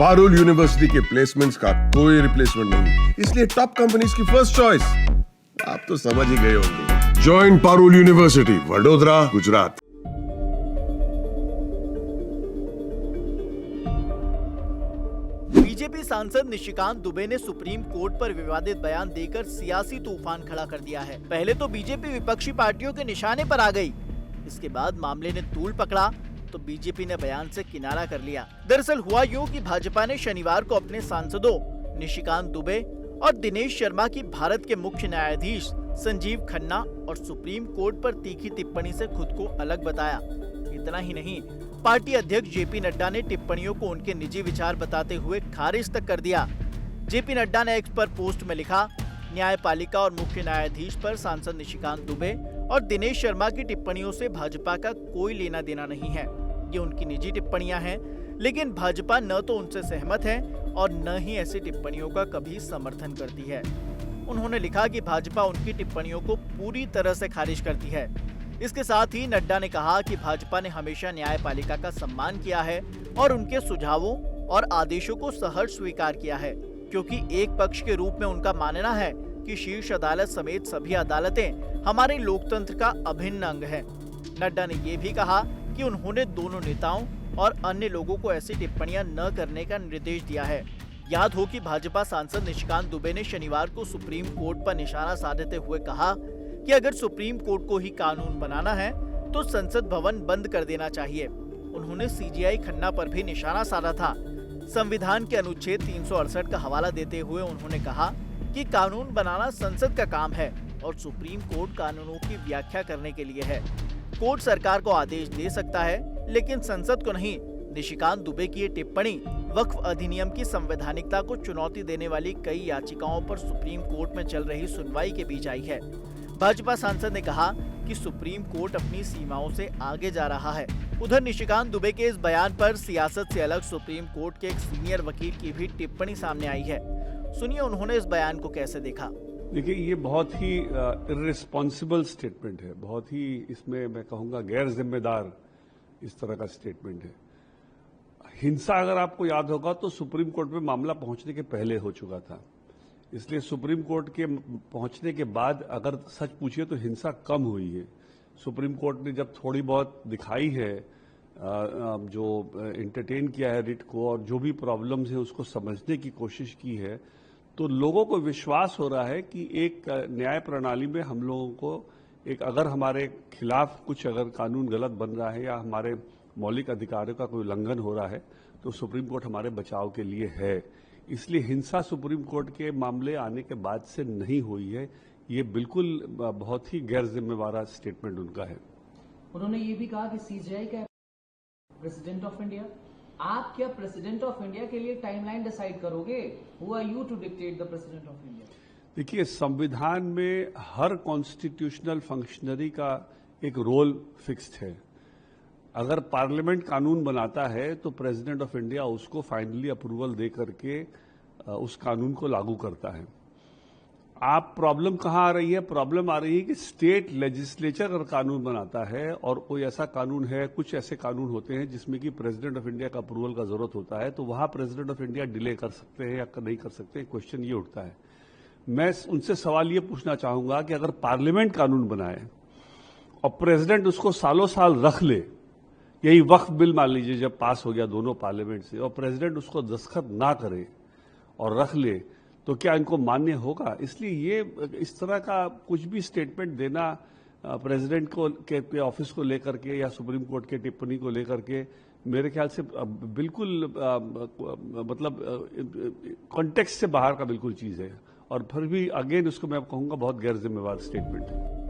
Parul university के placements का कोई रिप्लेसमेंट नहीं, इसलिए टॉप कंपनीज की फर्स्ट चॉइस। आप तो समझ ही गए होंगे। Join Parul university, Vadodara, Gujarat. BJP सांसद निशिकांत दुबे ने सुप्रीम कोर्ट पर विवादित बयान देकर सियासी तूफान खड़ा कर दिया है। पहले तो बीजेपी विपक्षी पार्टियों के निशाने पर आ गई, इसके बाद मामले ने तूल पकड़ा तो बीजेपी ने बयान से किनारा कर लिया। दरअसल हुआ यूं कि भाजपा ने शनिवार को अपने सांसदों निशिकांत दुबे और दिनेश शर्मा की भारत के मुख्य न्यायाधीश संजीव खन्ना और सुप्रीम कोर्ट पर तीखी टिप्पणी से खुद को अलग बताया। इतना ही नहीं, पार्टी अध्यक्ष जेपी नड्डा ने टिप्पणियों को उनके निजी विचार बताते हुए खारिज तक कर दिया। जेपी नड्डा ने एक्स पर पोस्ट में लिखा, न्यायपालिका और मुख्य न्यायाधीश पर सांसद निशिकांत दुबे और दिनेश शर्मा की टिप्पणियों से भाजपा का कोई लेना देना नहीं है। ये उनकी निजी टिप्पणियां हैं, लेकिन भाजपा न तो उनसे सहमत है और न ही ऐसी टिप्पणियों का कभी समर्थन करती है। उन्होंने लिखा कि भाजपा उनकी टिप्पणियों को पूरी तरह से खारिज करती है। इसके साथ ही नड्डा ने कहा कि भाजपा ने हमेशा न्यायपालिका का सम्मान किया है और उनके सुझावों और आदेशों को सहर्ष स्वीकार किया है, क्योंकि एक पक्ष के रूप में उनका मानना है कि शीर्ष अदालत समेत सभी अदालतें हमारे लोकतंत्र का अभिन्न अंग है। नड्डा ने ये भी कहा कि उन्होंने दोनों नेताओं और अन्य लोगों को ऐसी टिप्पणियां न करने का निर्देश दिया है। याद हो कि भाजपा सांसद निशिकांत दुबे ने शनिवार को सुप्रीम कोर्ट पर निशाना साधते हुए कहा कि अगर सुप्रीम कोर्ट को ही कानून बनाना है तो संसद भवन बंद कर देना चाहिए। उन्होंने सीजीआई खन्ना पर भी निशाना साधा था। संविधान के अनुच्छेद 368 का हवाला देते हुए उन्होंने कहा कि कानून बनाना संसद का काम है और सुप्रीम कोर्ट कानूनों की व्याख्या करने के लिए है। कोर्ट सरकार को आदेश दे सकता है, लेकिन संसद को नहीं। निशिकांत दुबे की ये टिप्पणी वक्फ अधिनियम की संवैधानिकता को चुनौती देने वाली कई याचिकाओं पर सुप्रीम कोर्ट में चल रही सुनवाई के बीच आई है। भाजपा सांसद ने कहा कि सुप्रीम कोर्ट अपनी सीमाओं से आगे जा रहा है। उधर निशिकांत दुबे के इस बयान पर सियासत से अलग सुप्रीम कोर्ट के एक सीनियर वकील की भी टिप्पणी सामने आई है। सुनिए उन्होंने इस बयान को कैसे देखा। देखिए, ये बहुत ही इर्रिस्पॉन्सिबल स्टेटमेंट है, बहुत ही इसमें मैं कहूँगा गैर जिम्मेदार इस तरह का स्टेटमेंट है। हिंसा, अगर आपको याद होगा तो सुप्रीम कोर्ट में मामला पहुंचने के पहले हो चुका था, इसलिए सुप्रीम कोर्ट के पहुंचने के बाद अगर सच पूछिए तो हिंसा कम हुई है। सुप्रीम कोर्ट ने जब थोड़ी बहुत दिखाई है, जो एंटरटेन किया है रिट को और जो भी प्रॉब्लम्स है उसको समझने की कोशिश की है, तो लोगों को विश्वास हो रहा है कि एक न्याय प्रणाली में हम लोगों को एक अगर हमारे खिलाफ कुछ अगर कानून गलत बन रहा है या हमारे मौलिक अधिकारों का कोई उल्लंघन हो रहा है तो सुप्रीम कोर्ट हमारे बचाव के लिए है। इसलिए हिंसा सुप्रीम कोर्ट के मामले आने के बाद से नहीं हुई है। ये बिल्कुल बहुत ही गैर जिम्मेवार स्टेटमेंट उनका है। उन्होंने ये भी कहा कि सीजीआई का प्रेसिडेंट ऑफ इंडिया, आप क्या प्रेसिडेंट ऑफ इंडिया के लिए टाइमलाइन डिसाइड करोगे? Who are you to dictate the president of India? देखिए, संविधान में हर कॉन्स्टिट्यूशनल फंक्शनरी का एक रोल फिक्स्ड है। अगर पार्लियामेंट कानून बनाता है तो प्रेसिडेंट ऑफ इंडिया उसको फाइनली अप्रूवल दे करके उस कानून को लागू करता है। आप प्रॉब्लम कहाँ आ रही है? प्रॉब्लम आ रही है कि स्टेट लेजिस्लेचर अगर कानून बनाता है और कोई ऐसा कानून है, कुछ ऐसे कानून होते हैं जिसमें कि प्रेसिडेंट ऑफ इंडिया का अप्रूवल का जरूरत होता है, तो वहां प्रेसिडेंट ऑफ इंडिया डिले कर सकते हैं या नहीं कर सकते, क्वेश्चन ये उठता है। मैं उनसे सवाल ये पूछना चाहूंगा कि अगर पार्लियामेंट कानून बनाए और प्रेसिडेंट उसको सालों साल रख ले, यही वक्फ बिल मान लीजिए जब पास हो गया दोनों पार्लियामेंट से और प्रेसिडेंट उसको दस्तखत ना करे और रख ले, तो क्या इनको मान्य होगा? इसलिए ये इस तरह का कुछ भी स्टेटमेंट देना प्रेसिडेंट को के ऑफिस को लेकर के या सुप्रीम कोर्ट के टिप्पणी को लेकर के मेरे ख्याल से बिल्कुल मतलब कॉन्टेक्स्ट से बाहर का बिल्कुल चीज है और फिर भी अगेन उसको मैं कहूंगा बहुत गैर जिम्मेवार स्टेटमेंट है।